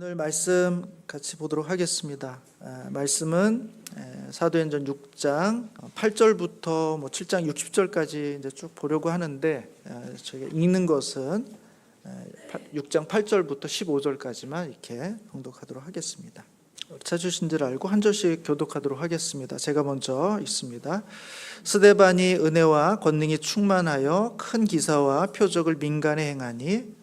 오늘 말씀 같이 보도록 하겠습니다. 말씀은 사도행전 6장 8절부터 7장 60절까지 이제 쭉 보려고 하는데 저희가 읽는 것은 6장 8절부터 15절까지만 이렇게 봉독하도록 하겠습니다. 찾으신 줄 알고 한 절씩 교독하도록 하겠습니다. 제가 먼저 읽습니다. 스데반이 은혜와 권능이 충만하여 큰 기사와 표적을 민간에 행하니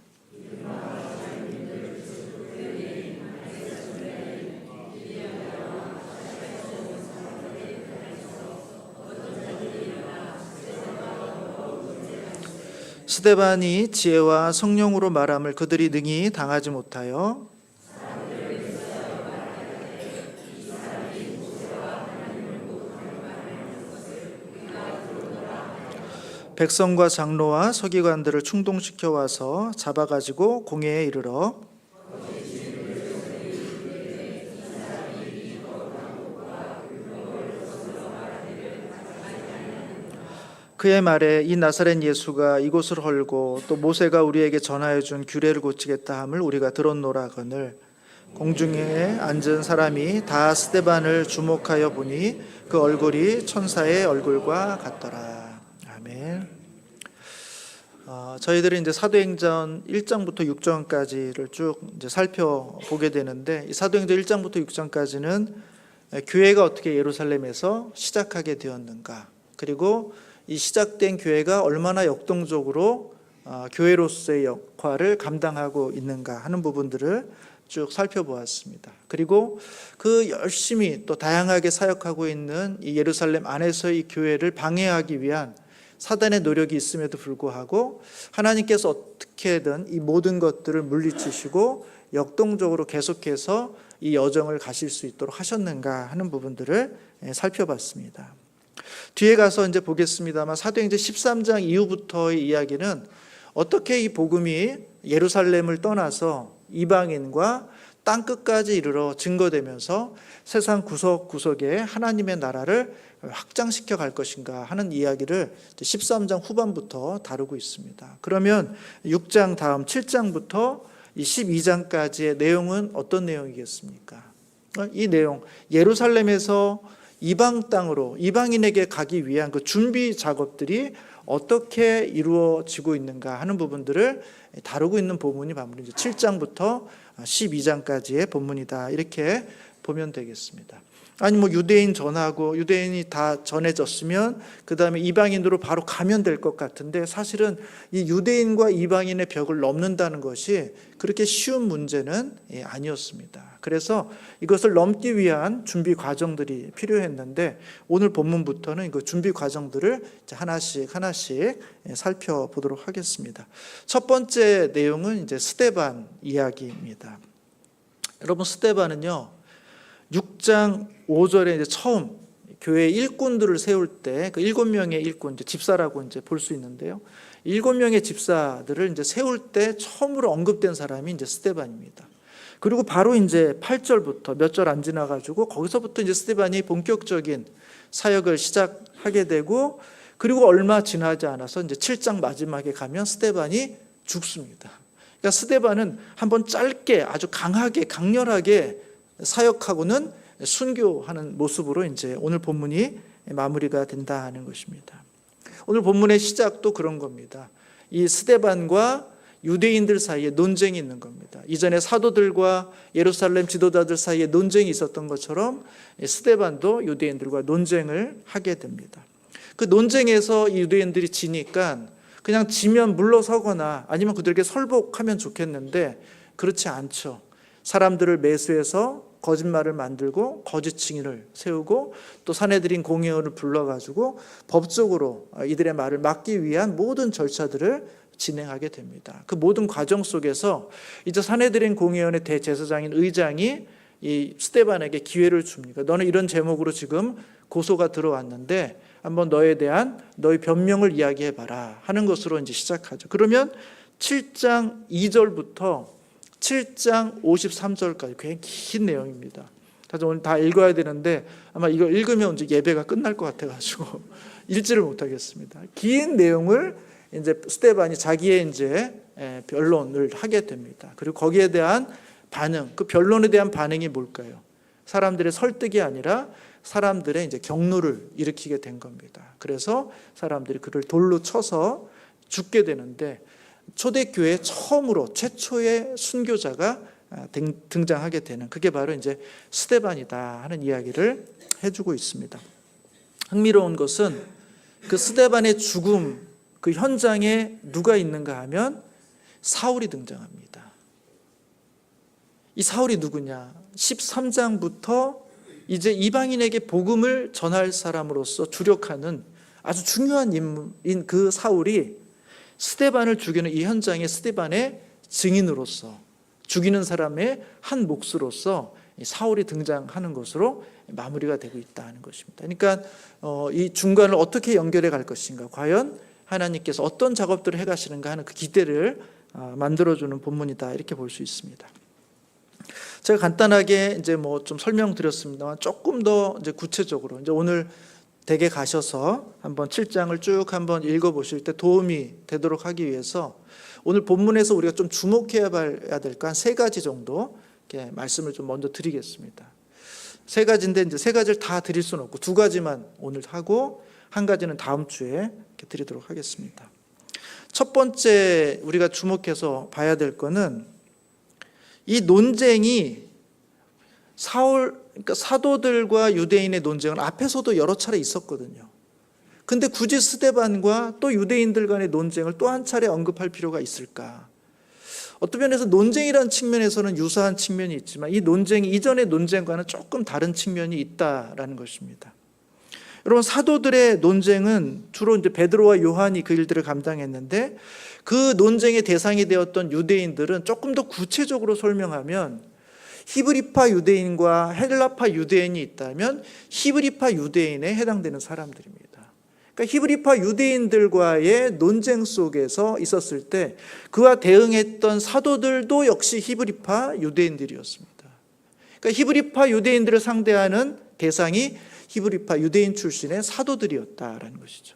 스데반이 지혜와 성령으로 말함을 그들이 능히 당하지 못하여 백성과 장로와 서기관들을 충동시켜 와서 잡아가지고 공회에 이르러 그의 말에 이 나사렛 예수가 이곳을 헐고 또 모세가 우리에게 전하여 준 규례를 고치겠다 함을 우리가 들었노라거늘 공중에 앉은 사람이 다 스데반을 주목하여 보니 그 얼굴이 천사의 얼굴과 같더라. 아멘. 저희들이 이제 사도행전 1장부터 6장까지를 쭉 이제 살펴보게 되는데 이 사도행전 1장부터 6장까지는 교회가 어떻게 예루살렘에서 시작하게 되었는가, 그리고 이 시작된 교회가 얼마나 역동적으로 교회로서의 역할을 감당하고 있는가 하는 부분들을 쭉 살펴보았습니다. 그리고 그 열심히 또 다양하게 사역하고 있는 이 예루살렘 안에서의 이 교회를 방해하기 위한 사단의 노력이 있음에도 불구하고 하나님께서 어떻게든 이 모든 것들을 물리치시고 역동적으로 계속해서 이 여정을 가실 수 있도록 하셨는가 하는 부분들을 살펴봤습니다. 뒤에 가서 이제 보겠습니다만 사도행전 13장 이후부터의 이야기는 어떻게 이 복음이 예루살렘을 떠나서 이방인과 땅끝까지 이르러 증거되면서 세상 구석구석에 하나님의 나라를 확장시켜 갈 것인가 하는 이야기를 13장 후반부터 다루고 있습니다. 그러면 6장 다음 7장부터 12장까지의 내용은 어떤 내용이겠습니까? 이 내용, 예루살렘에서 이방 땅으로 이방인에게 가기 위한 그 준비 작업들이 어떻게 이루어지고 있는가 하는 부분들을 다루고 있는 본문이 바로 이제 7장부터 12장까지의 본문이다, 이렇게 보면 되겠습니다. 아니 유대인 전하고 유대인이 다 전해졌으면 그 다음에 이방인으로 바로 가면 될 것 같은데 사실은 이 유대인과 이방인의 벽을 넘는다는 것이 그렇게 쉬운 문제는 아니었습니다. 그래서 이것을 넘기 위한 준비 과정들이 필요했는데 오늘 본문부터는 그 준비 과정들을 하나씩 살펴보도록 하겠습니다. 첫 번째 내용은 이제 스데반 이야기입니다. 여러분, 스데반은요 6장 5절에 이제 처음 교회 일꾼들을 세울 때 그 7명의 일꾼, 집사라고 이제 볼 수 있는데요. 7명의 집사들을 이제 세울 때 처음으로 언급된 사람이 이제 스데반입니다. 그리고 바로 이제 8절부터 몇 절 안 지나가지고 거기서부터 이제 스데반이 본격적인 사역을 시작하게 되고, 그리고 얼마 지나지 않아서 이제 7장 마지막에 가면 스데반이 죽습니다. 그러니까 스데반은 한번 짧게 아주 강렬하게 사역하고는 순교하는 모습으로 이제 오늘 본문이 마무리가 된다는 것입니다. 오늘 본문의 시작도 그런 겁니다. 이 스데반과 유대인들 사이에 논쟁이 있는 겁니다. 이전에 사도들과 예루살렘 지도자들 사이에 논쟁이 있었던 것처럼 스데반도 유대인들과 논쟁을 하게 됩니다. 그 논쟁에서 이 유대인들이 지니까 그냥 지면 물러서거나 아니면 그들에게 설복하면 좋겠는데 그렇지 않죠. 사람들을 매수해서 거짓말을 만들고 거짓 증인을 세우고 또 사내들인 공회원을 불러가지고 법적으로 이들의 말을 막기 위한 모든 절차들을 진행하게 됩니다. 그 모든 과정 속에서 이제 사내들인 공회원의 대제사장인 의장이 이 스데반에게 기회를 줍니다. 너는 이런 제목으로 지금 고소가 들어왔는데 한번 너에 대한 너의 변명을 이야기해봐라 하는 것으로 이제 시작하죠. 그러면 7장 2절부터 7장 53절까지 굉장히 긴 내용입니다. 사실 오늘 다 읽어야 되는데 아마 이거 읽으면 이제 예배가 끝날 것 같아가지고 읽지를 못하겠습니다. 긴 내용을 이제 스데반이 자기의 이제 변론을 하게 됩니다. 그리고 거기에 대한 반응, 그 변론에 대한 반응이 뭘까요? 사람들의 설득이 아니라 사람들의 이제 격노를 일으키게 된 겁니다. 그래서 사람들이 그를 돌로 쳐서 죽게 되는데 초대교회 처음으로 최초의 순교자가 등장하게 되는, 그게 바로 이제 스데반이다 하는 이야기를 해주고 있습니다. 흥미로운 것은 그 스데반의 죽음 그 현장에 누가 있는가 하면 사울이 등장합니다. 이 사울이 누구냐? 13장부터 이제 이방인에게 복음을 전할 사람으로서 주력하는 아주 중요한 인물인 그 사울이 스데반을 죽이는 이 현장에 스데반의 증인으로서, 죽이는 사람의 한 몫으로서 사울이 등장하는 것으로 마무리가 되고 있다는 것입니다. 그러니까 이 중간을 어떻게 연결해 갈 것인가, 과연 하나님께서 어떤 작업들을 해가시는가 하는 그 기대를 만들어주는 본문이다, 이렇게 볼 수 있습니다. 제가 간단하게 이제 뭐 좀 설명드렸습니다만 조금 더 이제 구체적으로 이제 오늘 댁에 가셔서 한번 7장을 쭉 한번 읽어보실 때 도움이 되도록 하기 위해서 오늘 본문에서 우리가 좀 주목해야 될 거 한 3가지 정도 이렇게 말씀을 좀 먼저 드리겠습니다. 3가지인데 이제 3가지를 다 드릴 수는 없고 2가지만 오늘 하고 1가지는 다음 주에 이렇게 드리도록 하겠습니다. 첫 번째 우리가 주목해서 봐야 될 거는 이 논쟁이 그러니까 사도들과 유대인의 논쟁은 앞에서도 여러 차례 있었거든요. 근데 굳이 스데반과 또 유대인들 간의 논쟁을 또 한 차례 언급할 필요가 있을까? 어떤 면에서 논쟁이라는 측면에서는 유사한 측면이 있지만 이 논쟁이 이전의 논쟁과는 조금 다른 측면이 있다라는 것입니다. 여러분, 사도들의 논쟁은 주로 이제 베드로와 요한이 그 일들을 감당했는데 그 논쟁의 대상이 되었던 유대인들은 조금 더 구체적으로 설명하면 히브리파 유대인과 헬라파 유대인이 있다면 히브리파 유대인에 해당되는 사람들입니다. 그러니까 히브리파 유대인들과의 논쟁 속에서 있었을 때 그와 대응했던 사도들도 역시 히브리파 유대인들이었습니다. 그러니까 히브리파 유대인들을 상대하는 대상이 히브리파 유대인 출신의 사도들이었다라는 것이죠.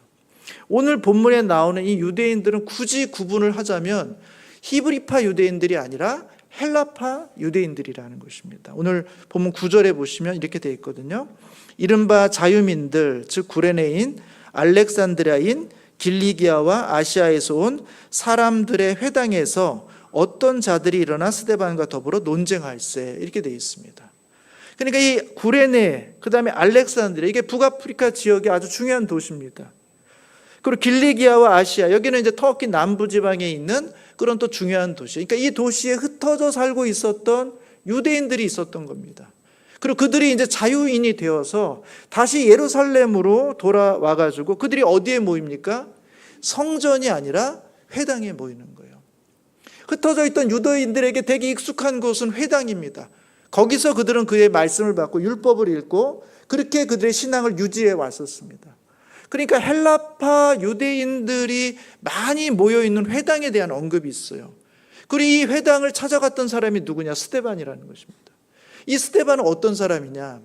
오늘 본문에 나오는 이 유대인들은 굳이 구분을 하자면 히브리파 유대인들이 아니라 헬라파 유대인들이라는 것입니다. 오늘 본문 9절에 보시면 이렇게 되어 있거든요. 이른바 자유민들, 즉 구레네인, 알렉산드리아인, 길리기아와 아시아에서 온 사람들의 회당에서 어떤 자들이 일어나 스데반과 더불어 논쟁할세, 이렇게 되어 있습니다. 그러니까 이 구레네, 그 다음에 알렉산드리아, 이게 북아프리카 지역의 아주 중요한 도시입니다. 그리고 길리기아와 아시아, 여기는 이제 터키 남부지방에 있는 그런 또 중요한 도시. 그러니까 이 도시에 흩어져 살고 있었던 유대인들이 있었던 겁니다. 그리고 그들이 이제 자유인이 되어서 다시 예루살렘으로 돌아와가지고 그들이 어디에 모입니까? 성전이 아니라 회당에 모이는 거예요. 흩어져 있던 유대인들에게 되게 익숙한 곳은 회당입니다. 거기서 그들은 그의 말씀을 받고 율법을 읽고 그렇게 그들의 신앙을 유지해 왔었습니다. 그러니까 헬라파 유대인들이 많이 모여있는 회당에 대한 언급이 있어요. 그리고 이 회당을 찾아갔던 사람이 누구냐? 스데반이라는 것입니다. 이 스데반은 어떤 사람이냐?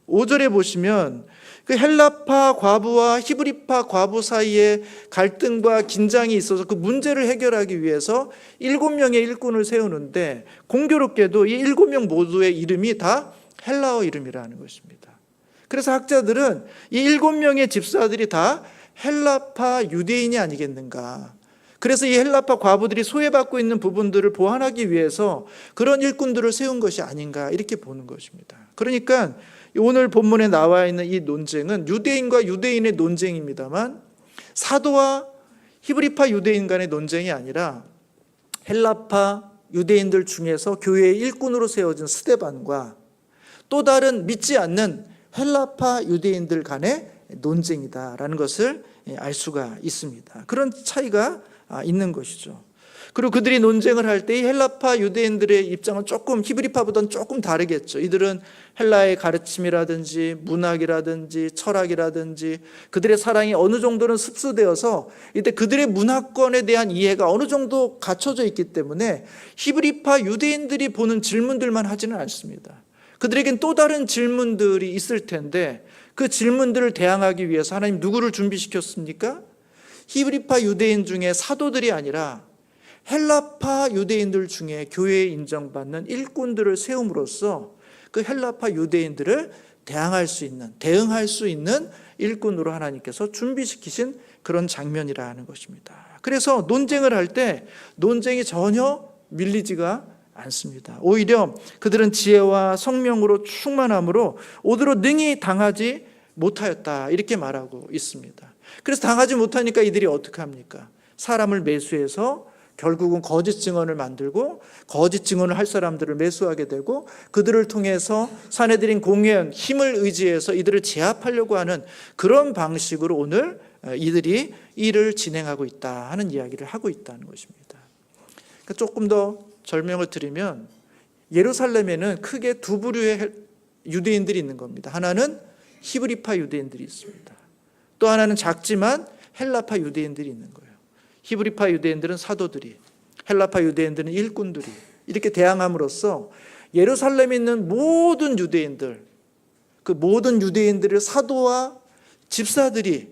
5절에 보시면 그 헬라파 과부와 히브리파 과부 사이에 갈등과 긴장이 있어서 그 문제를 해결하기 위해서 7명의 일꾼을 세우는데 공교롭게도 이 7명 모두의 이름이 다 헬라어 이름이라는 것입니다. 그래서 학자들은 이 7명의 집사들이 다 헬라파 유대인이 아니겠는가. 그래서 이 헬라파 과부들이 소외받고 있는 부분들을 보완하기 위해서 그런 일꾼들을 세운 것이 아닌가, 이렇게 보는 것입니다. 그러니까 오늘 본문에 나와 있는 이 논쟁은 유대인과 유대인의 논쟁입니다만 사도와 히브리파 유대인 간의 논쟁이 아니라 헬라파 유대인들 중에서 교회의 일꾼으로 세워진 스데반과 또 다른 믿지 않는 헬라파 유대인들 간의 논쟁이다라는 것을 알 수가 있습니다. 그런 차이가 있는 것이죠. 그리고 그들이 논쟁을 할 때 이 헬라파 유대인들의 입장은 조금 히브리파보다는 조금 다르겠죠. 이들은 헬라의 가르침이라든지 문학이라든지 철학이라든지 그들의 사랑이 어느 정도는 습수되어서 이때 그들의 문화권에 대한 이해가 어느 정도 갖춰져 있기 때문에 히브리파 유대인들이 보는 질문들만 하지는 않습니다. 그들에겐 또 다른 질문들이 있을 텐데 그 질문들을 대항하기 위해서 하나님 누구를 준비시켰습니까? 히브리파 유대인 중에 사도들이 아니라 헬라파 유대인들 중에 교회에 인정받는 일꾼들을 세움으로써 그 헬라파 유대인들을 대응할 수 있는 일꾼으로 하나님께서 준비시키신 그런 장면이라 는 것입니다. 그래서 논쟁을 할 때 논쟁이 전혀 밀리지가 않습니다. 오히려 그들은 지혜와 성령으로 충만함으로 오더로 능히 당하지 못하였다, 이렇게 말하고 있습니다. 그래서 당하지 못하니까 이들이 어떻게 합니까? 사람을 매수해서 결국은 거짓 증언을 만들고 거짓 증언을 할 사람들을 매수하게 되고 그들을 통해서 사내들인 공회원 힘을 의지해서 이들을 제압하려고 하는 그런 방식으로 오늘 이들이 일을 진행하고 있다 하는 이야기를 하고 있다는 것입니다. 그러니까 조금 더 설명을 드리면 예루살렘에는 크게 두 부류의 유대인들이 있는 겁니다. 하나는 히브리파 유대인들이 있습니다. 또 하나는 작지만 헬라파 유대인들이 있는 거예요. 히브리파 유대인들은 사도들이, 헬라파 유대인들은 일꾼들이 이렇게 대항함으로써 예루살렘에 있는 모든 유대인들, 그 모든 유대인들을 사도와 집사들이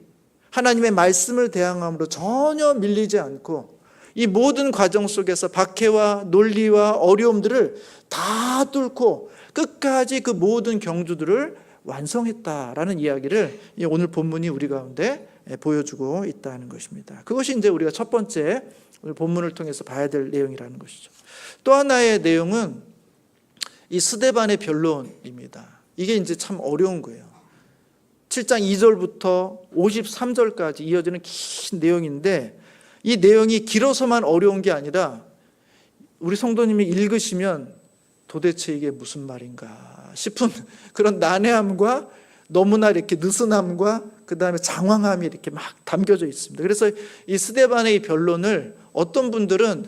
하나님의 말씀을 대항함으로 전혀 밀리지 않고 이 모든 과정 속에서 박해와 논리와 어려움들을 다 뚫고 끝까지 그 모든 경주들을 완성했다라는 이야기를 오늘 본문이 우리 가운데 보여주고 있다는 것입니다. 그것이 이제 우리가 첫 번째 오늘 본문을 통해서 봐야 될 내용이라는 것이죠. 또 하나의 내용은 이 스데반의 변론입니다. 이게 이제 참 어려운 거예요. 7장 2절부터 53절까지 이어지는 긴 내용인데 이 내용이 길어서만 어려운 게 아니라 우리 성도님이 읽으시면 도대체 이게 무슨 말인가 싶은 그런 난해함과 너무나 이렇게 느슨함과 그 다음에 장황함이 이렇게 막 담겨져 있습니다. 그래서 이 스데반의 이 변론을 어떤 분들은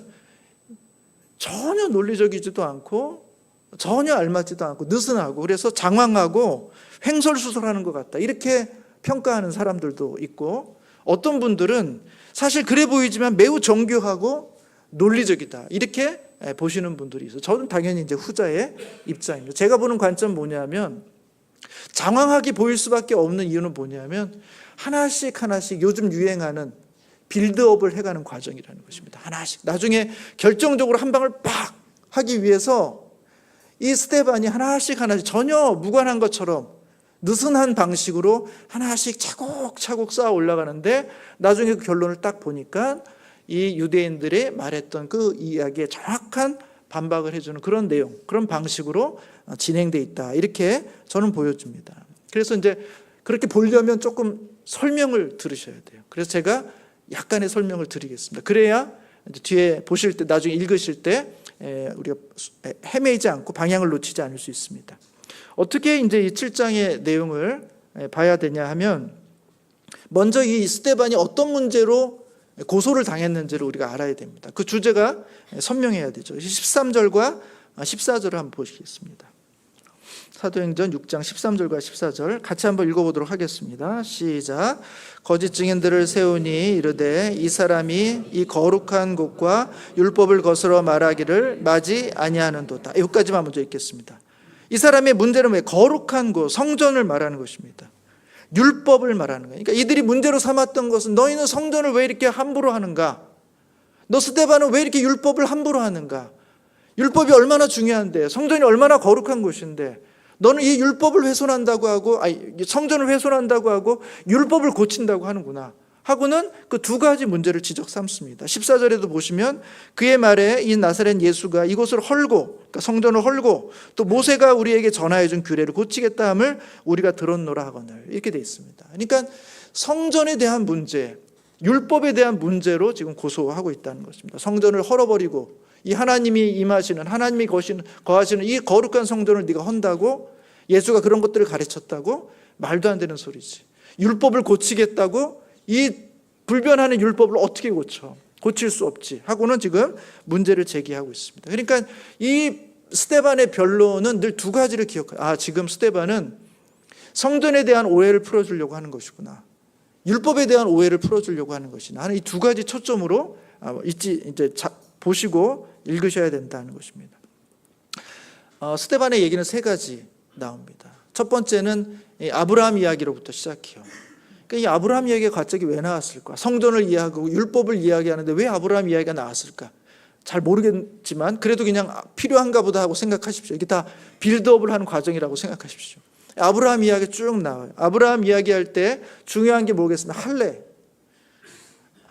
전혀 논리적이지도 않고 전혀 알맞지도 않고 느슨하고 그래서 장황하고 횡설수설하는 것 같다 이렇게 평가하는 사람들도 있고 어떤 분들은 사실 그래 보이지만 매우 정교하고 논리적이다 이렇게 보시는 분들이 있어요. 저는 당연히 이제 후자의 입장입니다. 제가 보는 관점은 뭐냐면 장황하게 보일 수밖에 없는 이유는 뭐냐면 하나씩 요즘 유행하는 빌드업을 해가는 과정이라는 것입니다. 하나씩 나중에 결정적으로 한 방을 빡 하기 위해서 이 스데반이 하나씩 전혀 무관한 것처럼 느슨한 방식으로 하나씩 차곡차곡 쌓아 올라가는데 나중에 그 결론을 딱 보니까 이 유대인들이 말했던 그 이야기에 정확한 반박을 해주는 그런 내용, 그런 방식으로 진행되어 있다. 이렇게 저는 보여집니다. 그래서 이제 그렇게 보려면 조금 설명을 들으셔야 돼요. 그래서 제가 약간의 설명을 드리겠습니다. 그래야 이제 뒤에 보실 때, 나중에 읽으실 때 우리가 헤매지 않고 방향을 놓치지 않을 수 있습니다. 어떻게 이제 이 7장의 내용을 봐야 되냐 하면 먼저 이 스데반이 어떤 문제로 고소를 당했는지를 우리가 알아야 됩니다. 그 주제가 선명해야 되죠. 13절과 14절을 한번 보시겠습니다. 사도행전 6장 13절과 14절 같이 한번 읽어보도록 하겠습니다. 시작. 거짓 증인들을 세우니 이르되 이 사람이 이 거룩한 곳과 율법을 거스러 말하기를 마지 아니하는도다. 여기까지만 먼저 읽겠습니다. 이 사람의 문제는 왜 거룩한 곳, 성전을 말하는 것입니다. 율법을 말하는 거예요. 그러니까 이들이 문제로 삼았던 것은 너희는 성전을 왜 이렇게 함부로 하는가? 너 스데반은 왜 이렇게 율법을 함부로 하는가? 율법이 얼마나 중요한데, 성전이 얼마나 거룩한 곳인데 너는 이 율법을 훼손한다고 하고 성전을 훼손한다고 하고 율법을 고친다고 하는구나 하고는 그 두 가지 문제를 지적 삼습니다. 14절에도 보시면 그의 말에 이 나사렛 예수가 이곳을 헐고, 그러니까 성전을 헐고 또 모세가 우리에게 전하여 준 규례를 고치겠다 함을 우리가 들었노라 하거늘, 이렇게 되어 있습니다. 그러니까 성전에 대한 문제, 율법에 대한 문제로 지금 고소하고 있다는 것입니다. 성전을 헐어버리고 이 하나님이 임하시는, 하나님이 거하시는 이 거룩한 성전을 네가 헌다고, 예수가 그런 것들을 가르쳤다고? 말도 안 되는 소리지. 율법을 고치겠다고? 이 불변하는 율법을 어떻게 고쳐? 고칠 수 없지 하고는 지금 문제를 제기하고 있습니다. 그러니까 이 스데반의 변론은 늘 두 가지를 기억해요. 지금 스데반은 성전에 대한 오해를 풀어주려고 하는 것이구나, 율법에 대한 오해를 풀어주려고 하는 것이나 하는 이 두 가지 초점으로 이제 보시고 읽으셔야 된다는 것입니다. 스데반의 얘기는 세 가지 나옵니다. 첫 번째는 아브라함 이야기로부터 시작해요. 이 아브라함 이야기가 갑자기 왜 나왔을까? 성전을 이야기하고 율법을 이야기하는데 왜 아브라함 이야기가 나왔을까? 잘 모르겠지만 그래도 그냥 필요한가 보다 하고 생각하십시오. 이게 다 빌드업을 하는 과정이라고 생각하십시오. 아브라함 이야기 쭉 나와요. 아브라함 이야기할 때 중요한 게 뭐겠습니까? 할례.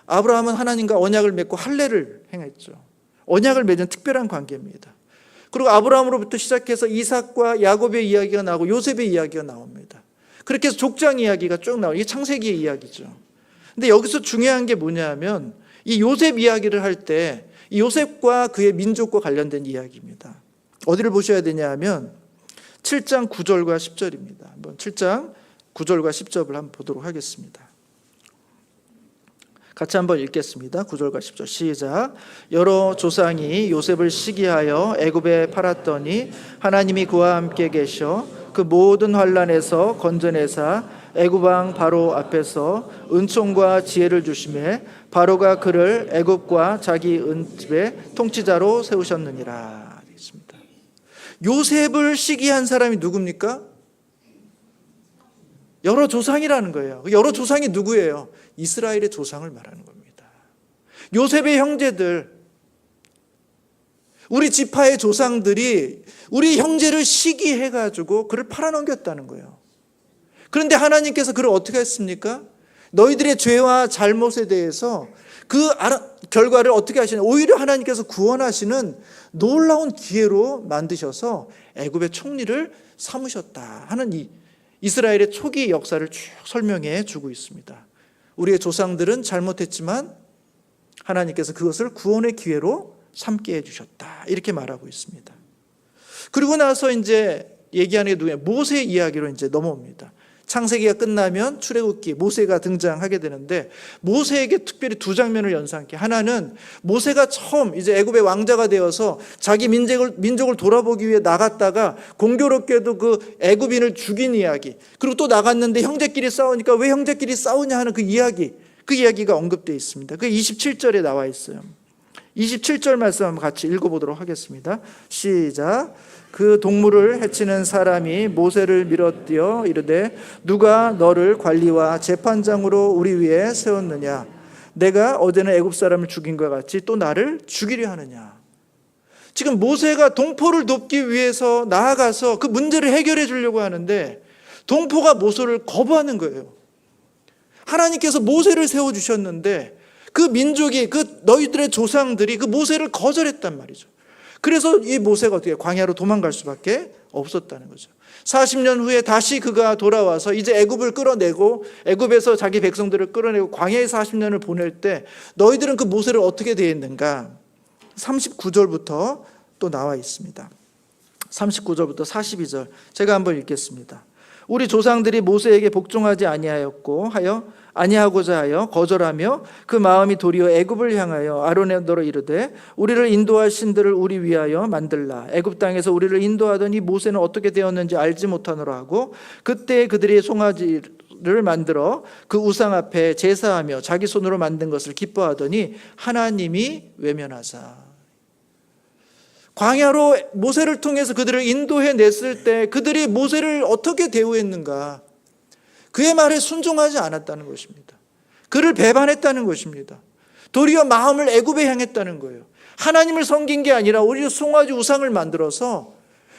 아브라함은 하나님과 언약을 맺고 할례를 행했죠. 언약을 맺은 특별한 관계입니다. 그리고 아브라함으로부터 시작해서 이삭과 야곱의 이야기가 나오고 요셉의 이야기가 나옵니다. 그렇게 해서 족장 이야기가 쭉 나와요. 이게 창세기의 이야기죠. 근데 여기서 중요한 게 뭐냐면 이 요셉 이야기를 할 때 이 요셉과 그의 민족과 관련된 이야기입니다. 어디를 보셔야 되냐 하면 7장 9절과 10절입니다. 한번 7장 9절과 10절을 한번 보도록 하겠습니다. 같이 한번 읽겠습니다. 9절과 10절 시작. 여러 조상이 요셉을 시기하여 애굽에 팔았더니 하나님이 그와 함께 계셔 그 모든 환난에서 건져내사 애굽 왕 바로 앞에서 은총과 지혜를 주심에 바로가 그를 애굽과 자기 은집의 통치자로 세우셨느니라. 되겠습니다. 요셉을 시기한 사람이 누굽니까? 여러 조상이라는 거예요. 여러 조상이 누구예요? 이스라엘의 조상을 말하는 겁니다. 요셉의 형제들, 우리 지파의 조상들이 우리 형제를 시기해가지고 그를 팔아넘겼다는 거예요. 그런데 하나님께서 그를 어떻게 했습니까? 너희들의 죄와 잘못에 대해서 그 결과를 어떻게 하시냐? 오히려 하나님께서 구원하시는 놀라운 기회로 만드셔서 애굽의 총리를 삼으셨다 하는 이 이스라엘의 초기 역사를 쭉 설명해 주고 있습니다. 우리의 조상들은 잘못했지만 하나님께서 그것을 구원의 기회로 삼게 해주셨다 이렇게 말하고 있습니다. 그리고 나서 이제 얘기하는 게 누구냐? 모세 이야기로 이제 넘어옵니다. 창세기가 끝나면 출애굽기 모세가 등장하게 되는데 모세에게 특별히 두 장면을 연상케. 하나는 모세가 처음 이제 애굽의 왕자가 되어서 자기 민족을 돌아보기 위해 나갔다가 공교롭게도 그 애굽인을 죽인 이야기, 그리고 또 나갔는데 형제끼리 싸우니까 왜 형제끼리 싸우냐 하는 그 이야기가 언급되어 있습니다. 그 27절에 나와 있어요. 27절 말씀 한번 같이 읽어보도록 하겠습니다. 시작. 그 동물을 해치는 사람이 모세를 밀어띄어 이르되 누가 너를 관리와 재판장으로 우리 위에 세웠느냐? 내가 어제는 애굽 사람을 죽인 것 같이 또 나를 죽이려 하느냐? 지금 모세가 동포를 돕기 위해서 나아가서 그 문제를 해결해 주려고 하는데 동포가 모세를 거부하는 거예요. 하나님께서 모세를 세워주셨는데 그 민족이, 그 너희들의 조상들이 그 모세를 거절했단 말이죠. 그래서 이 모세가 어떻게 광야로 도망갈 수밖에 없었다는 거죠. 40년 후에 다시 그가 돌아와서 이제 애굽을 끌어내고 애굽에서 자기 백성들을 끌어내고 광야에 40년을 보낼 때 너희들은 그 모세를 어떻게 대했는가? 39절부터 또 나와 있습니다. 39절부터 42절 제가 한번 읽겠습니다. 우리 조상들이 모세에게 복종하지 아니하고자 하여 거절하며 그 마음이 도리어 애굽을 향하여 아론의 너로 이르되 우리를 인도할 신들을 우리 위하여 만들라. 애굽 땅에서 우리를 인도하더니 모세는 어떻게 되었는지 알지 못하노라 하고 그때 그들이 송아지를 만들어 그 우상 앞에 제사하며 자기 손으로 만든 것을 기뻐하더니 하나님이 외면하사. 광야로 모세를 통해서 그들을 인도해 냈을 때 그들이 모세를 어떻게 대우했는가? 그의 말에 순종하지 않았다는 것입니다. 그를 배반했다는 것입니다. 도리어 마음을 애굽에 향했다는 거예요. 하나님을 섬긴 게 아니라 오히려 송아지 우상을 만들어서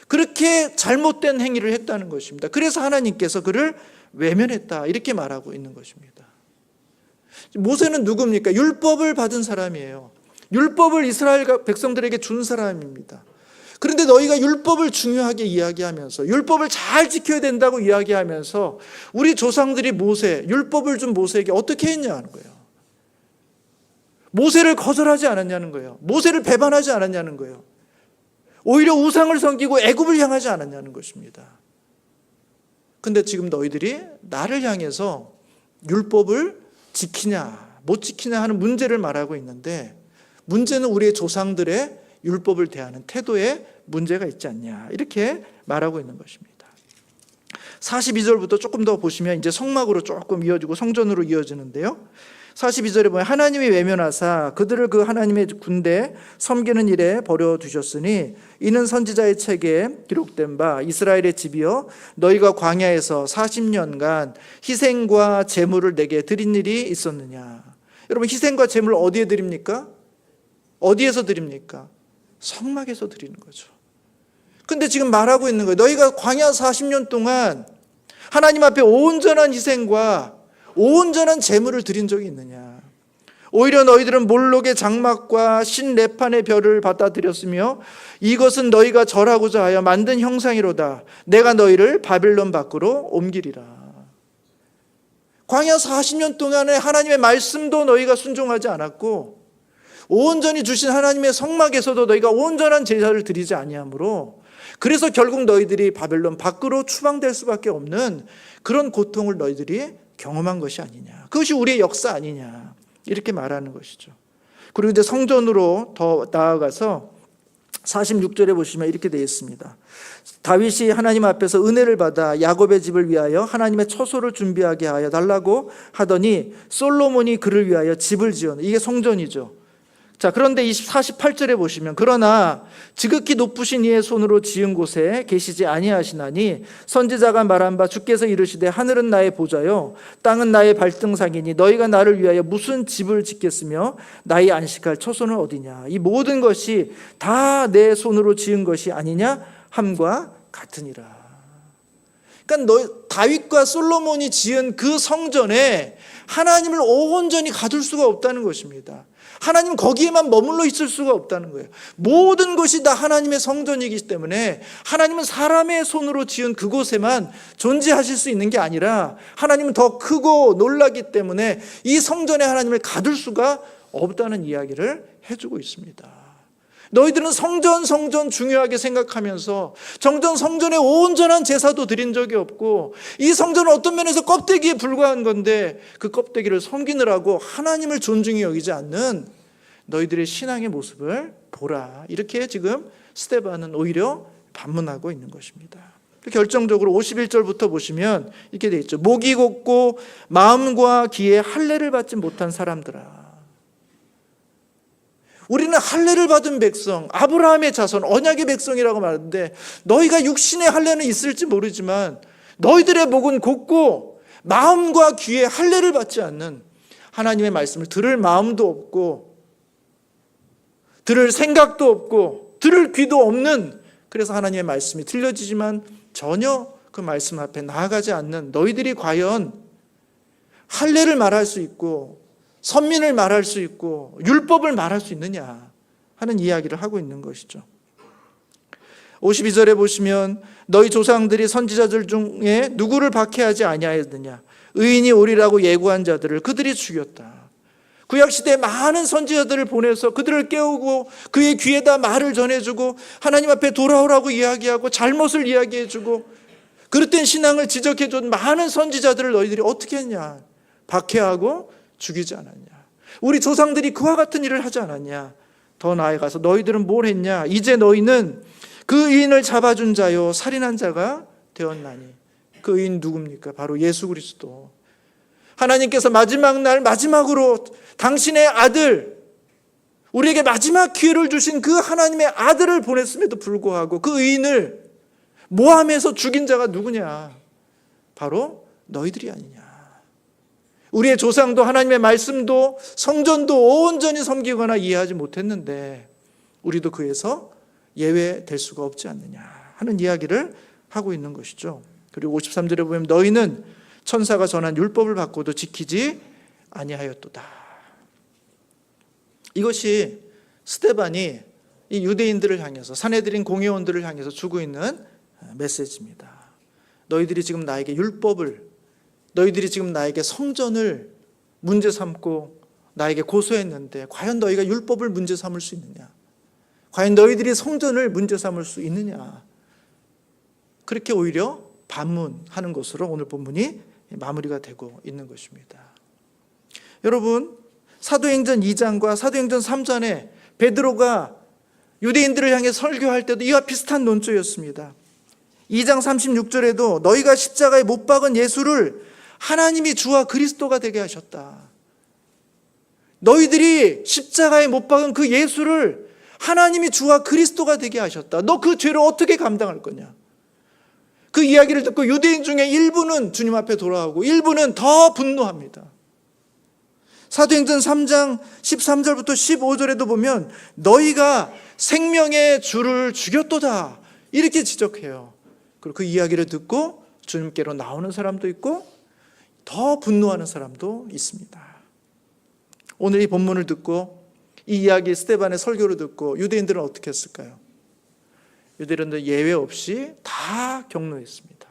그렇게 잘못된 행위를 했다는 것입니다. 그래서 하나님께서 그를 외면했다 이렇게 말하고 있는 것입니다. 모세는 누굽니까? 율법을 받은 사람이에요. 율법을 이스라엘 백성들에게 준 사람입니다. 그런데 너희가 율법을 중요하게 이야기하면서 율법을 잘 지켜야 된다고 이야기하면서 우리 조상들이 율법을 준 모세에게 어떻게 했냐는 거예요. 모세를 거절하지 않았냐는 거예요. 모세를 배반하지 않았냐는 거예요. 오히려 우상을 섬기고 애굽을 향하지 않았냐는 것입니다. 근데 지금 너희들이 나를 향해서 율법을 지키냐 못 지키냐 하는 문제를 말하고 있는데 문제는 우리의 조상들의 율법을 대하는 태도에 문제가 있지 않냐 이렇게 말하고 있는 것입니다. 42절부터 조금 더 보시면 이제 성막으로 조금 이어지고 성전으로 이어지는데요. 42절에 보면 하나님이 외면하사 그들을 그 하나님의 군대 섬기는 일에 버려두셨으니 이는 선지자의 책에 기록된 바 이스라엘의 집이여 너희가 광야에서 40년간 희생과 제물을 내게 드린 일이 있었느냐. 여러분 희생과 제물을 어디에 드립니까? 어디에서 드립니까? 성막에서 드리는 거죠. 근데 지금 말하고 있는 거예요. 너희가 광야 40년 동안 하나님 앞에 온전한 희생과 온전한 제물을 드린 적이 있느냐? 오히려 너희들은 몰록의 장막과 신레판의 별을 받아들였으며 이것은 너희가 절하고자 하여 만든 형상이로다. 내가 너희를 바벨론 밖으로 옮기리라. 광야 40년 동안에 하나님의 말씀도 너희가 순종하지 않았고 온전히 주신 하나님의 성막에서도 너희가 온전한 제사를 드리지 아니하므로 그래서 결국 너희들이 바벨론 밖으로 추방될 수밖에 없는 그런 고통을 너희들이 경험한 것이 아니냐. 그것이 우리의 역사 아니냐. 이렇게 말하는 것이죠. 그리고 이제 성전으로 더 나아가서 46절에 보시면 이렇게 되어 있습니다. 다윗이 하나님 앞에서 은혜를 받아 야곱의 집을 위하여 하나님의 처소를 준비하게 하여 달라고 하더니 솔로몬이 그를 위하여 집을 지었네. 이게 성전이죠. 자, 그런데 48절에 보시면 그러나 지극히 높으신 이의 손으로 지은 곳에 계시지 아니하시나니 선지자가 말한 바 주께서 이르시되 하늘은 나의 보좌요 땅은 나의 발등상이니 너희가 나를 위하여 무슨 집을 짓겠으며 나의 안식할 처소는 어디냐. 이 모든 것이 다 내 손으로 지은 것이 아니냐 함과 같으니라. 그러니까 다윗과 솔로몬이 지은 그 성전에 하나님을 온전히 가둘 수가 없다는 것입니다. 하나님 거기에만 머물러 있을 수가 없다는 거예요. 모든 것이 다 하나님의 성전이기 때문에 하나님은 사람의 손으로 지은 그곳에만 존재하실 수 있는 게 아니라 하나님은 더 크고 놀라기 때문에 이 성전에 하나님을 가둘 수가 없다는 이야기를 해주고 있습니다. 너희들은 성전 중요하게 생각하면서 성전에 온전한 제사도 드린 적이 없고 이 성전은 어떤 면에서 껍데기에 불과한 건데 그 껍데기를 섬기느라고 하나님을 존중히 여기지 않는 너희들의 신앙의 모습을 보라. 이렇게 지금 스데반은 오히려 반문하고 있는 것입니다. 결정적으로 51절부터 보시면 이렇게 되어 있죠. 목이 곧고 마음과 귀에 할례를 받지 못한 사람들아. 우리는 할례를 받은 백성, 아브라함의 자손, 언약의 백성이라고 말하는데 너희가 육신의 할례는 있을지 모르지만 너희들의 목은 곧고 마음과 귀에 할례를 받지 않는 하나님의 말씀을 들을 마음도 없고 들을 생각도 없고 들을 귀도 없는, 그래서 하나님의 말씀이 들려지지만 전혀 그 말씀 앞에 나아가지 않는 너희들이 과연 할례를 말할 수 있고 선민을 말할 수 있고 율법을 말할 수 있느냐 하는 이야기를 하고 있는 것이죠. 52절에 보시면 너희 조상들이 선지자들 중에 누구를 박해하지 아니하였느냐. 의인이 오리라고 예고한 자들을 그들이 죽였다. 구약시대에 많은 선지자들을 보내서 그들을 깨우고 그의 귀에다 말을 전해주고 하나님 앞에 돌아오라고 이야기하고 잘못을 이야기해주고 그릇된 신앙을 지적해준 많은 선지자들을 너희들이 어떻게 했냐. 박해하고 죽이지 않았냐. 우리 조상들이 그와 같은 일을 하지 않았냐. 더 나아가서 너희들은 뭘 했냐. 이제 너희는 그 의인을 잡아준 자요 살인한 자가 되었나니. 그 의인 누굽니까? 바로 예수 그리스도. 하나님께서 마지막 날 마지막으로 당신의 아들, 우리에게 마지막 기회를 주신 그 하나님의 아들을 보냈음에도 불구하고 그 의인을 모함해서 죽인 자가 누구냐? 바로 너희들이 아니냐. 우리의 조상도 하나님의 말씀도 성전도 온전히 섬기거나 이해하지 못했는데 우리도 그에서 예외될 수가 없지 않느냐 하는 이야기를 하고 있는 것이죠. 그리고 53절에 보면 너희는 천사가 전한 율법을 받고도 지키지 아니하였도다. 이것이 스데반이 이 유대인들을 향해서 산헤드린 공회원들을 향해서 주고 있는 메시지입니다. 너희들이 지금 나에게 율법을, 너희들이 지금 나에게 성전을 문제 삼고 나에게 고소했는데 과연 너희가 율법을 문제 삼을 수 있느냐? 과연 너희들이 성전을 문제 삼을 수 있느냐? 그렇게 오히려 반문하는 것으로 오늘 본문이 마무리가 되고 있는 것입니다. 여러분, 사도행전 2장과 사도행전 3장에 베드로가 유대인들을 향해 설교할 때도 이와 비슷한 논조였습니다. 2장 36절에도 너희가 십자가에 못 박은 예수를 하나님이 주와 그리스도가 되게 하셨다. 너희들이 십자가에 못 박은 그 예수를 하나님이 주와 그리스도가 되게 하셨다. 너 그 죄를 어떻게 감당할 거냐? 그 이야기를 듣고 유대인 중에 일부는 주님 앞에 돌아오고 일부는 더 분노합니다. 사도행전 3장 13절부터 15절에도 보면 너희가 생명의 주를 죽였도다 이렇게 지적해요. 그리고 그 이야기를 듣고 주님께로 나오는 사람도 있고 더 분노하는 사람도 있습니다. 오늘 이 본문을 듣고 이 이야기 스데반의 설교를 듣고 유대인들은 어떻게 했을까요? 유대인들은 예외 없이 다 격노했습니다.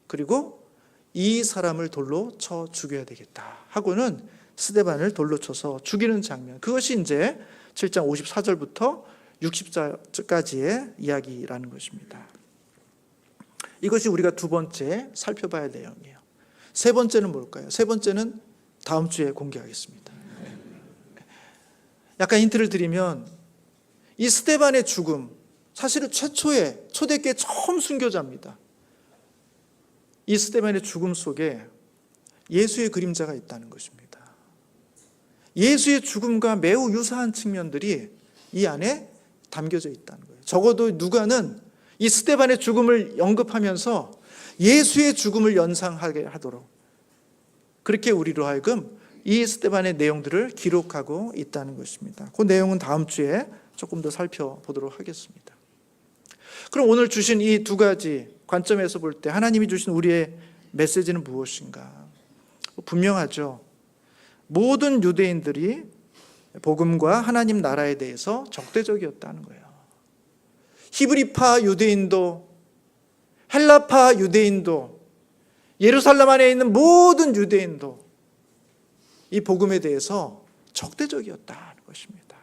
그리고 이 사람을 돌로 쳐 죽여야 되겠다 하고는 스데반을 돌로 쳐서 죽이는 장면, 그것이 이제 7장 54절부터 60절까지의 이야기라는 것입니다. 이것이 우리가 두 번째 살펴봐야 할 내용이에요. 세 번째는 뭘까요? 세 번째는 다음 주에 공개하겠습니다. 약간 힌트를 드리면 이 스데반의 죽음, 사실은 최초의 초대교회 처음 순교자입니다. 이 스데반의 죽음 속에 예수의 그림자가 있다는 것입니다. 예수의 죽음과 매우 유사한 측면들이 이 안에 담겨져 있다는 거예요. 적어도 누가는 이 스데반의 죽음을 언급하면서 예수의 죽음을 연상하게 하도록 그렇게 우리로 하여금 이 스데반의 내용들을 기록하고 있다는 것입니다. 그 내용은 다음 주에 조금 더 살펴보도록 하겠습니다. 그럼 오늘 주신 이 두 가지 관점에서 볼 때 하나님이 주신 우리의 메시지는 무엇인가? 분명하죠. 모든 유대인들이 복음과 하나님 나라에 대해서 적대적이었다는 거예요. 히브리파 유대인도 헬라파 유대인도 예루살렘 안에 있는 모든 유대인도 이 복음에 대해서 적대적이었다는 것입니다.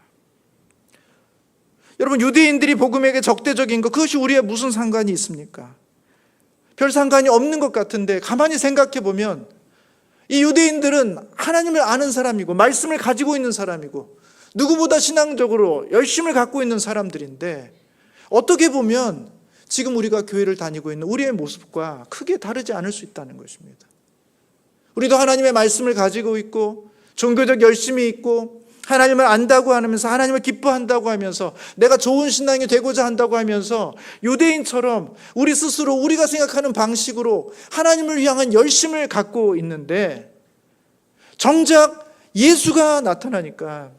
여러분, 유대인들이 복음에게 적대적인 것, 그것이 우리와 무슨 상관이 있습니까? 별 상관이 없는 것 같은데 가만히 생각해 보면 이 유대인들은 하나님을 아는 사람이고 말씀을 가지고 있는 사람이고 누구보다 신앙적으로 열심을 갖고 있는 사람들인데 어떻게 보면 지금 우리가 교회를 다니고 있는 우리의 모습과 크게 다르지 않을 수 있다는 것입니다. 우리도 하나님의 말씀을 가지고 있고 종교적 열심이 있고 하나님을 안다고 하면서 하나님을 기뻐한다고 하면서 내가 좋은 신앙이 되고자 한다고 하면서 유대인처럼 우리 스스로 우리가 생각하는 방식으로 하나님을 향한 열심을 갖고 있는데 정작 예수가 나타나니까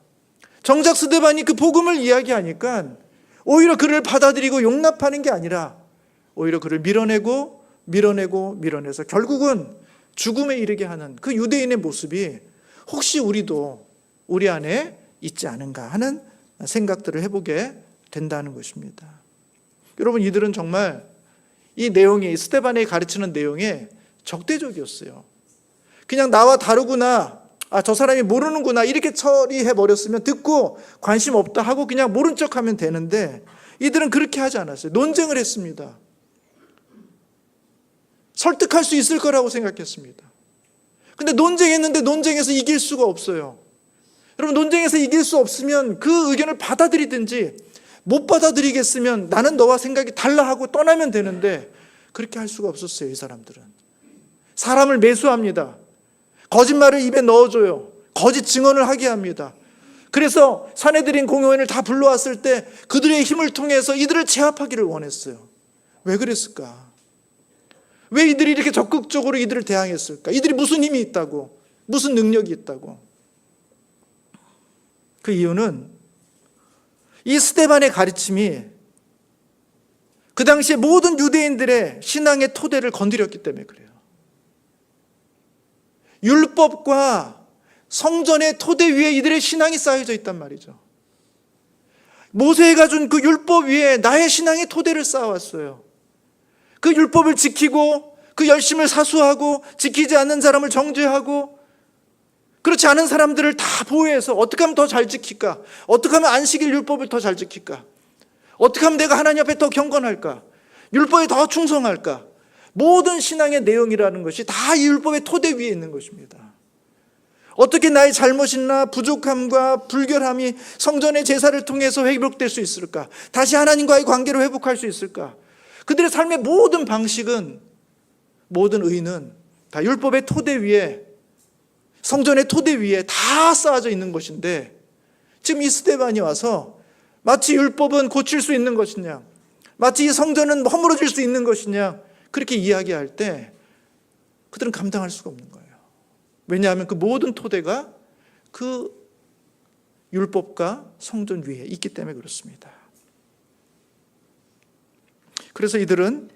정작 스데반이 그 복음을 이야기하니까 오히려 그를 받아들이고 용납하는 게 아니라 오히려 그를 밀어내서 결국은 죽음에 이르게 하는 그 유대인의 모습이 혹시 우리도 우리 안에 있지 않은가 하는 생각들을 해보게 된다는 것입니다. 여러분, 이들은 정말 이 내용이 스데반이 가르치는 내용에 적대적이었어요. 그냥 나와 다르구나, 저 사람이 모르는구나 이렇게 처리해버렸으면 듣고 관심 없다 하고 그냥 모른 척하면 되는데 이들은 그렇게 하지 않았어요. 논쟁을 했습니다. 설득할 수 있을 거라고 생각했습니다. 근데 논쟁했는데 논쟁에서 이길 수가 없어요. 여러분, 논쟁에서 이길 수 없으면 그 의견을 받아들이든지 못 받아들이겠으면 나는 너와 생각이 달라 하고 떠나면 되는데 그렇게 할 수가 없었어요. 이 사람들은 사람을 매수합니다. 거짓말을 입에 넣어줘요. 거짓 증언을 하게 합니다. 그래서 사내들인 공회원을 다 불러왔을 때 그들의 힘을 통해서 이들을 제압하기를 원했어요. 왜 그랬을까? 왜 이들이 이렇게 적극적으로 이들을 대항했을까? 이들이 무슨 힘이 있다고, 무슨 능력이 있다고? 그 이유는 이 스데반의 가르침이 그 당시에 모든 유대인들의 신앙의 토대를 건드렸기 때문에 그래요. 율법과 성전의 토대 위에 이들의 신앙이 쌓여져 있단 말이죠. 모세가 준 그 율법 위에 나의 신앙의 토대를 쌓아왔어요. 그 율법을 지키고 그 열심을 사수하고 지키지 않는 사람을 정죄하고 그렇지 않은 사람들을 다 보호해서 어떻게 하면 더 잘 지킬까? 어떻게 하면 안식일 율법을 더 잘 지킬까? 어떻게 하면 내가 하나님 앞에 더 경건할까? 율법에 더 충성할까? 모든 신앙의 내용이라는 것이 다 이 율법의 토대 위에 있는 것입니다. 어떻게 나의 잘못이나 부족함과 불결함이 성전의 제사를 통해서 회복될 수 있을까? 다시 하나님과의 관계를 회복할 수 있을까? 그들의 삶의 모든 방식은, 모든 의는 다 율법의 토대 위에, 성전의 토대 위에 다 쌓아져 있는 것인데 지금 이 스데반이 와서 마치 율법은 고칠 수 있는 것이냐, 마치 이 성전은 허물어질 수 있는 것이냐 그렇게 이야기할 때 그들은 감당할 수가 없는 거예요. 왜냐하면 그 모든 토대가 그 율법과 성전 위에 있기 때문에 그렇습니다. 그래서 이들은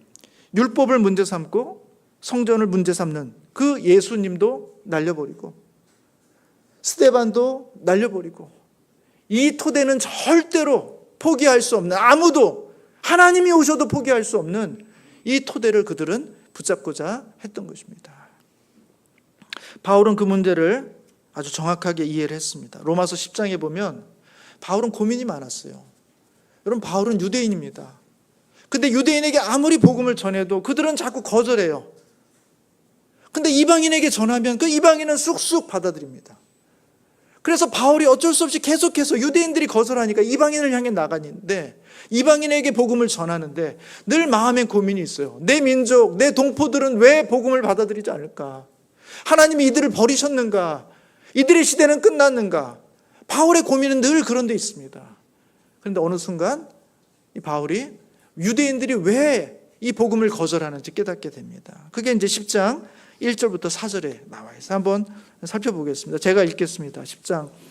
율법을 문제 삼고 성전을 문제 삼는 그 예수님도 날려버리고 스데반도 날려버리고 이 토대는 절대로 포기할 수 없는, 아무도 하나님이 오셔도 포기할 수 없는 이 토대를 그들은 붙잡고자 했던 것입니다. 바울은 그 문제를 아주 정확하게 이해를 했습니다. 로마서 10장에 보면 바울은 고민이 많았어요. 여러분, 바울은 유대인입니다. 근데 유대인에게 아무리 복음을 전해도 그들은 자꾸 거절해요. 근데 이방인에게 전하면 그 이방인은 쑥쑥 받아들입니다. 그래서 바울이 어쩔 수 없이 계속해서 유대인들이 거절하니까 이방인을 향해 나가는데, 이방인에게 복음을 전하는데 늘 마음에 고민이 있어요. 내 민족, 내 동포들은 왜 복음을 받아들이지 않을까? 하나님이 이들을 버리셨는가? 이들의 시대는 끝났는가? 바울의 고민은 늘 그런 데 있습니다. 그런데 어느 순간 이 바울이 유대인들이 왜 이 복음을 거절하는지 깨닫게 됩니다. 그게 이제 10장 1절부터 4절에 나와 있어요. 한번 살펴보겠습니다. 제가 읽겠습니다.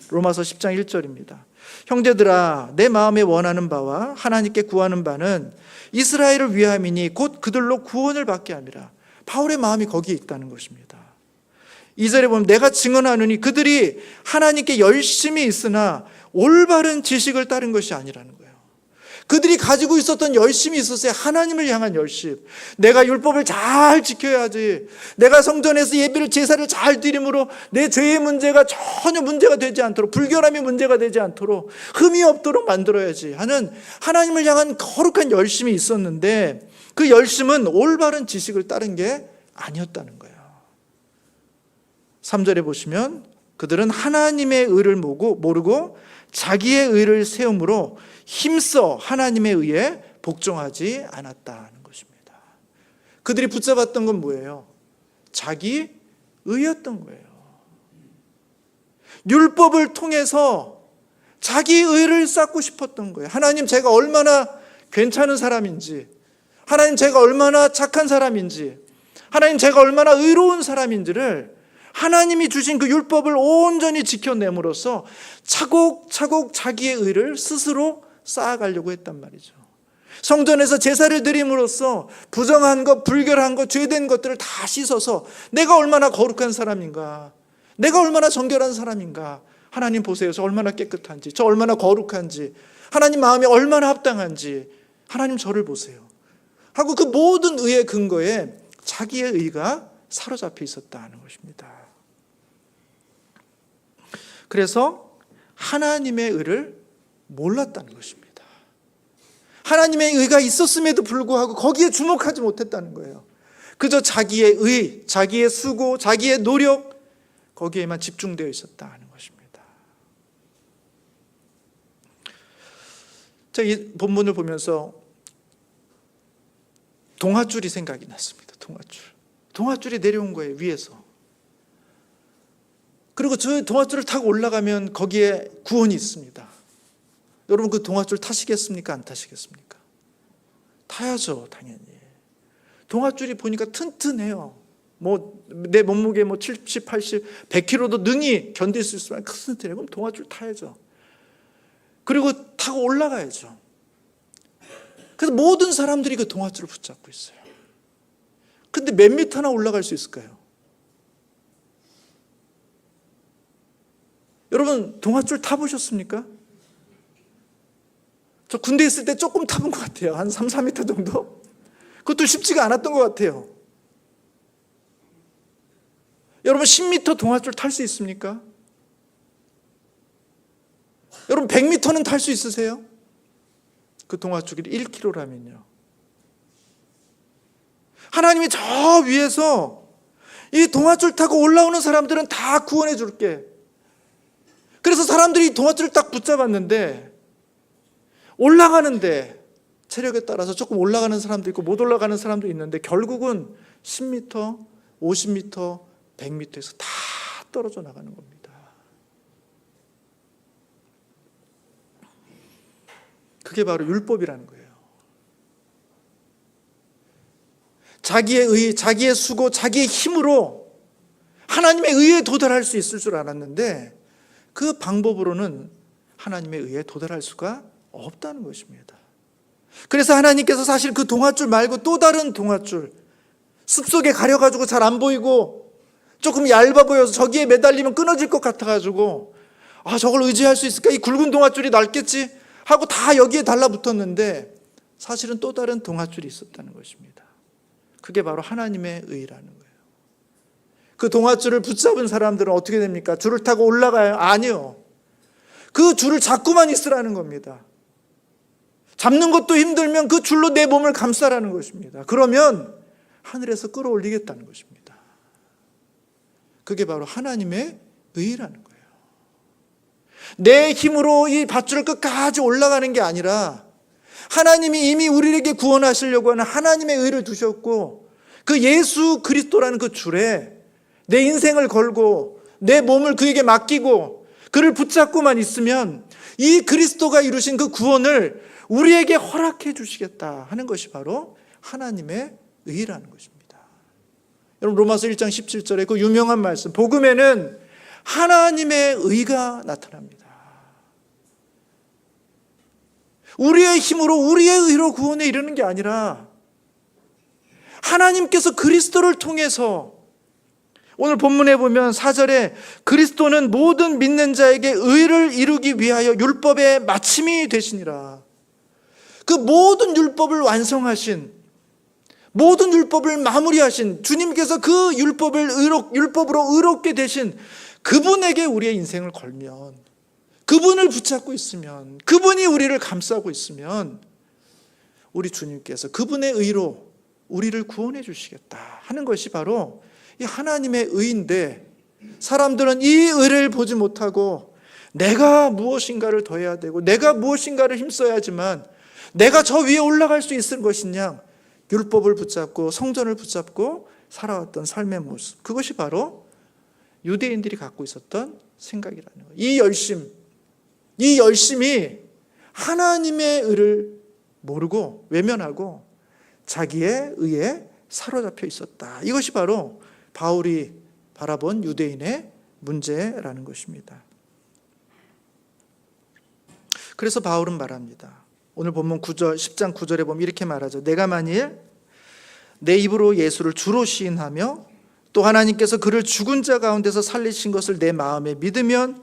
로마서 10장 1절입니다. 형제들아, 내 마음에 원하는 바와 하나님께 구하는 바는 이스라엘을 위함이니 곧 그들로 구원을 받게 함이라. 바울의 마음이 거기에 있다는 것입니다. 2절에 보면 내가 증언하노니 그들이 하나님께 열심히 있으나 올바른 지식을 따른 것이 아니라는 거예요. 그들이 가지고 있었던 열심이 있었어요. 하나님을 향한 열심. 내가 율법을 잘 지켜야지, 내가 성전에서 예배를 제사를 잘 드림으로 내 죄의 문제가 전혀 문제가 되지 않도록, 불결함이 문제가 되지 않도록, 흠이 없도록 만들어야지 하는 하나님을 향한 거룩한 열심이 있었는데 그 열심은 올바른 지식을 따른 게 아니었다는 거예요. 3절에 보시면 그들은 하나님의 의를 모르고 자기의 의를 세움으로 힘써 하나님의 의에 복종하지 않았다는 것입니다. 그들이 붙잡았던 건 뭐예요? 자기 의였던 거예요. 율법을 통해서 자기 의를 쌓고 싶었던 거예요. 하나님, 제가 얼마나 괜찮은 사람인지, 하나님, 제가 얼마나 착한 사람인지, 하나님, 제가 얼마나 의로운 사람인지를 하나님이 주신 그 율법을 온전히 지켜냄으로써 차곡차곡 자기의 의를 스스로 쌓아가려고 했단 말이죠. 성전에서 제사를 드림으로써 부정한 것, 불결한 것, 죄된 것들을 다 씻어서 내가 얼마나 거룩한 사람인가, 내가 얼마나 정결한 사람인가, 하나님 보세요, 저 얼마나 깨끗한지, 저 얼마나 거룩한지, 하나님 마음에 얼마나 합당한지, 하나님 저를 보세요 하고 그 모든 의의 근거에 자기의 의가 사로잡혀 있었다는 것입니다. 그래서 하나님의 의를 몰랐다는 것입니다. 하나님의 의가 있었음에도 불구하고 거기에 주목하지 못했다는 거예요. 그저 자기의 의, 자기의 수고, 자기의 노력, 거기에만 집중되어 있었다는 것입니다. 제가 이 본문을 보면서 동아줄이 생각이 났습니다. 동아줄이 내려온 거예요, 위에서. 그리고 저 동아줄을 타고 올라가면 거기에 구원이 있습니다. 여러분, 그 동아줄 타시겠습니까? 안 타시겠습니까? 타야죠, 당연히. 동아줄이 보니까 튼튼해요. 내 몸무게 70, 80, 100kg도 능히 견딜 수 있으면 튼튼해요. 그럼 동아줄 타야죠. 그리고 타고 올라가야죠. 그래서 모든 사람들이 그 동아줄을 붙잡고 있어요. 근데 몇 미터나 올라갈 수 있을까요? 여러분, 동아줄 타보셨습니까? 저 군대 있을 때 조금 타본 것 같아요. 한 3, 4m 정도? 그것도 쉽지가 않았던 것 같아요. 여러분, 10m 동아줄 탈 수 있습니까? 여러분, 100m는 탈 수 있으세요? 그 동아줄이 1km라면요. 하나님이 저 위에서 이 동아줄 타고 올라오는 사람들은 다 구원해 줄게. 그래서 사람들이 동아줄을 딱 붙잡았는데 올라가는데 체력에 따라서 조금 올라가는 사람도 있고 못 올라가는 사람도 있는데 결국은 10m, 50m, 100m에서 다 떨어져 나가는 겁니다. 그게 바로 율법이라는 거예요. 자기의 의, 자기의 수고, 자기의 힘으로 하나님의 의에 도달할 수 있을 줄 알았는데 그 방법으로는 하나님의 의에 도달할 수가 없다는 것입니다. 그래서 하나님께서 사실 그 동아줄 말고 또 다른 동아줄, 숲속에 가려가지고 잘 안 보이고 조금 얇아 보여서 저기에 매달리면 끊어질 것 같아가지고 저걸 의지할 수 있을까? 이 굵은 동아줄이 낫겠지? 하고 다 여기에 달라붙었는데 사실은 또 다른 동아줄이 있었다는 것입니다. 그게 바로 하나님의 의라는 거예요. 그 동아줄을 붙잡은 사람들은 어떻게 됩니까? 줄을 타고 올라가요? 아니요. 그 줄을 잡고만 있으라는 겁니다. 잡는 것도 힘들면 그 줄로 내 몸을 감싸라는 것입니다. 그러면 하늘에서 끌어올리겠다는 것입니다. 그게 바로 하나님의 의라는 거예요. 내 힘으로 이 밧줄을 끝까지 올라가는 게 아니라 하나님이 이미 우리에게 구원하시려고 하는 하나님의 의를 두셨고 그 예수 그리스도라는 그 줄에 내 인생을 걸고 내 몸을 그에게 맡기고 그를 붙잡고만 있으면 이 그리스도가 이루신 그 구원을 우리에게 허락해 주시겠다 하는 것이 바로 하나님의 의라는 것입니다. 여러분 로마서 1장 17절에 그 유명한 말씀, 복음에는 하나님의 의가 나타납니다. 우리의 힘으로 우리의 의로 구원에 이르는 게 아니라 하나님께서 그리스도를 통해서, 오늘 본문에 보면 4절에 그리스도는 모든 믿는 자에게 의를 이루기 위하여 율법의 마침이 되시니라. 그 모든 율법을 완성하신, 모든 율법을 마무리하신 주님께서 그 율법으로 의롭게 되신 그분에게 우리의 인생을 걸면, 그분을 붙잡고 있으면, 그분이 우리를 감싸고 있으면 우리 주님께서 그분의 의로 우리를 구원해 주시겠다 하는 것이 바로 이 하나님의 의인데, 사람들은 이 의를 보지 못하고 내가 무엇인가를 더 해야 되고 내가 무엇인가를 힘써야지만 내가 저 위에 올라갈 수 있을 것이냐, 율법을 붙잡고 성전을 붙잡고 살아왔던 삶의 모습, 그것이 바로 유대인들이 갖고 있었던 생각이라는 거예요. 이 열심이 하나님의 의를 모르고 외면하고 자기의 의에 사로잡혀 있었다. 이것이 바로 바울이 바라본 유대인의 문제라는 것입니다. 그래서 바울은 말합니다. 오늘 본문 9절, 10장 9절에 보면 이렇게 말하죠. 내가 만일 내 입으로 예수를 주로 시인하며 또 하나님께서 그를 죽은 자 가운데서 살리신 것을 내 마음에 믿으면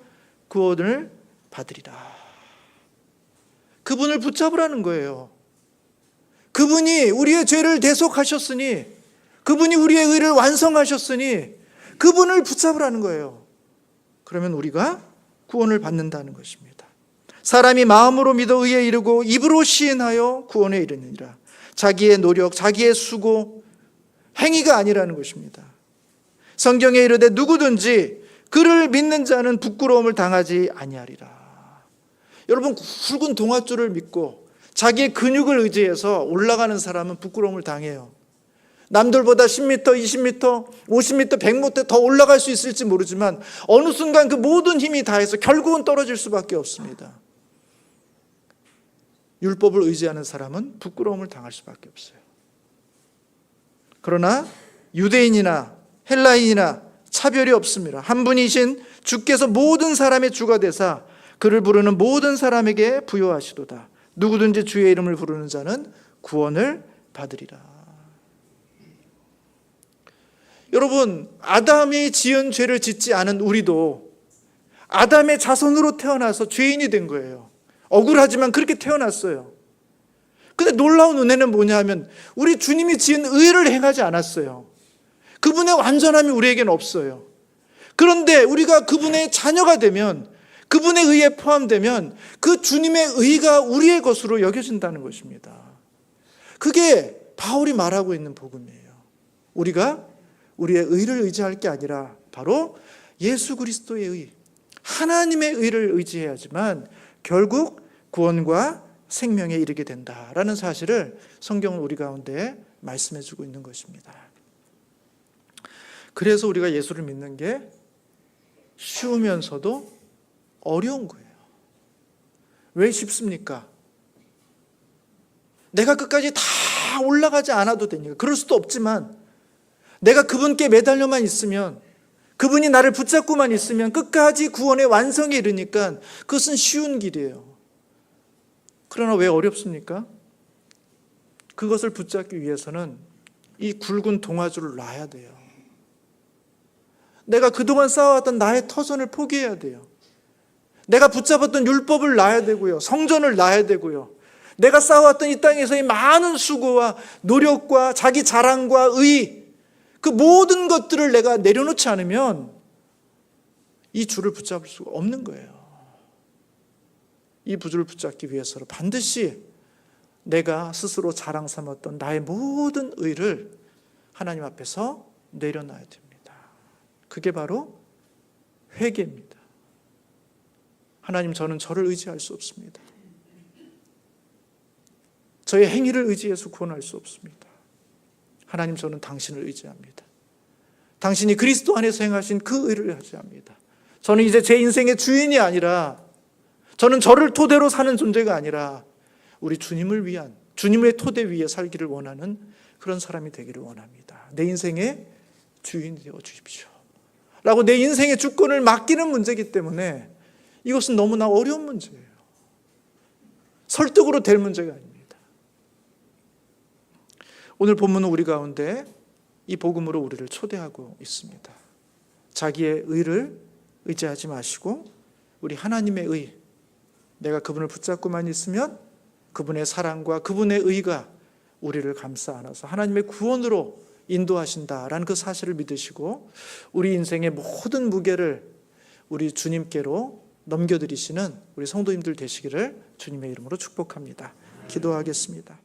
구원을 받으리라. 그분을 붙잡으라는 거예요. 그분이 우리의 죄를 대속하셨으니, 그분이 우리의 의를 완성하셨으니 그분을 붙잡으라는 거예요. 그러면 우리가 구원을 받는다는 것입니다. 사람이 마음으로 믿어 의에 이르고 입으로 시인하여 구원에 이르느니라. 자기의 노력, 자기의 수고, 행위가 아니라는 것입니다. 성경에 이르되 누구든지 그를 믿는 자는 부끄러움을 당하지 아니하리라. 여러분, 굵은 동아줄을 믿고 자기의 근육을 의지해서 올라가는 사람은 부끄러움을 당해요. 남들보다 10m, 20m, 50m, 100m 더 올라갈 수 있을지 모르지만 어느 순간 그 모든 힘이 다해서 결국은 떨어질 수밖에 없습니다. 율법을 의지하는 사람은 부끄러움을 당할 수밖에 없어요. 그러나 유대인이나 헬라인이나 차별이 없습니다. 한 분이신 주께서 모든 사람의 주가 되사 그를 부르는 모든 사람에게 부여하시도다. 누구든지 주의 이름을 부르는 자는 구원을 받으리라. 여러분, 아담이 지은 죄를 짓지 않은 우리도 아담의 자손으로 태어나서 죄인이 된 거예요. 억울하지만 그렇게 태어났어요. 근데 놀라운 은혜는 뭐냐 하면 우리 주님이 지은 의를 행하지 않았어요. 그분의 완전함이 우리에게는 없어요. 그런데 우리가 그분의 자녀가 되면, 그분의 의에 포함되면 그 주님의 의가 우리의 것으로 여겨진다는 것입니다. 그게 바울이 말하고 있는 복음이에요. 우리가 우리의 의를 의지할 게 아니라 바로 예수 그리스도의 의, 하나님의 의를 의지해야지만 결국 구원과 생명에 이르게 된다라는 사실을 성경은 우리 가운데 말씀해 주고 있는 것입니다. 그래서 우리가 예수를 믿는 게 쉬우면서도 어려운 거예요. 왜 쉽습니까? 내가 끝까지 다 올라가지 않아도 되니까. 그럴 수도 없지만 내가 그분께 매달려만 있으면 그분이 나를 붙잡고만 있으면 끝까지 구원의 완성에 이르니까 그것은 쉬운 길이에요. 그러나 왜 어렵습니까? 그것을 붙잡기 위해서는 이 굵은 동아줄을 놔야 돼요. 내가 그동안 쌓아왔던 나의 터전을 포기해야 돼요. 내가 붙잡았던 율법을 놔야 되고요. 성전을 놔야 되고요. 내가 쌓아왔던 이 땅에서의 많은 수고와 노력과 자기 자랑과 의, 그 모든 것들을 내가 내려놓지 않으면 이 줄을 붙잡을 수가 없는 거예요. 이 부줄을 붙잡기 위해서는 반드시 내가 스스로 자랑 삼았던 나의 모든 의를 하나님 앞에서 내려놔야 됩니다. 그게 바로 회개입니다. 하나님, 저는 저를 의지할 수 없습니다. 저의 행위를 의지해서 구원할 수 없습니다. 하나님, 저는 당신을 의지합니다. 당신이 그리스도 안에서 행하신 그 의를 의지합니다. 저는 이제 제 인생의 주인이 아니라, 저는 저를 토대로 사는 존재가 아니라 우리 주님을 위한, 주님의 토대 위에 살기를 원하는 그런 사람이 되기를 원합니다. 내 인생의 주인이 되어 주십시오 라고 내 인생의 주권을 맡기는 문제이기 때문에 이것은 너무나 어려운 문제예요. 설득으로 될 문제가 아닙니다. 오늘 본문은 우리 가운데 이 복음으로 우리를 초대하고 있습니다. 자기의 의를 의지하지 마시고 우리 하나님의 의, 내가 그분을 붙잡고만 있으면 그분의 사랑과 그분의 의가 우리를 감싸 안아서 하나님의 구원으로 인도하신다라는 그 사실을 믿으시고 우리 인생의 모든 무게를 우리 주님께로 넘겨드리시는 우리 성도님들 되시기를 주님의 이름으로 축복합니다. 기도하겠습니다.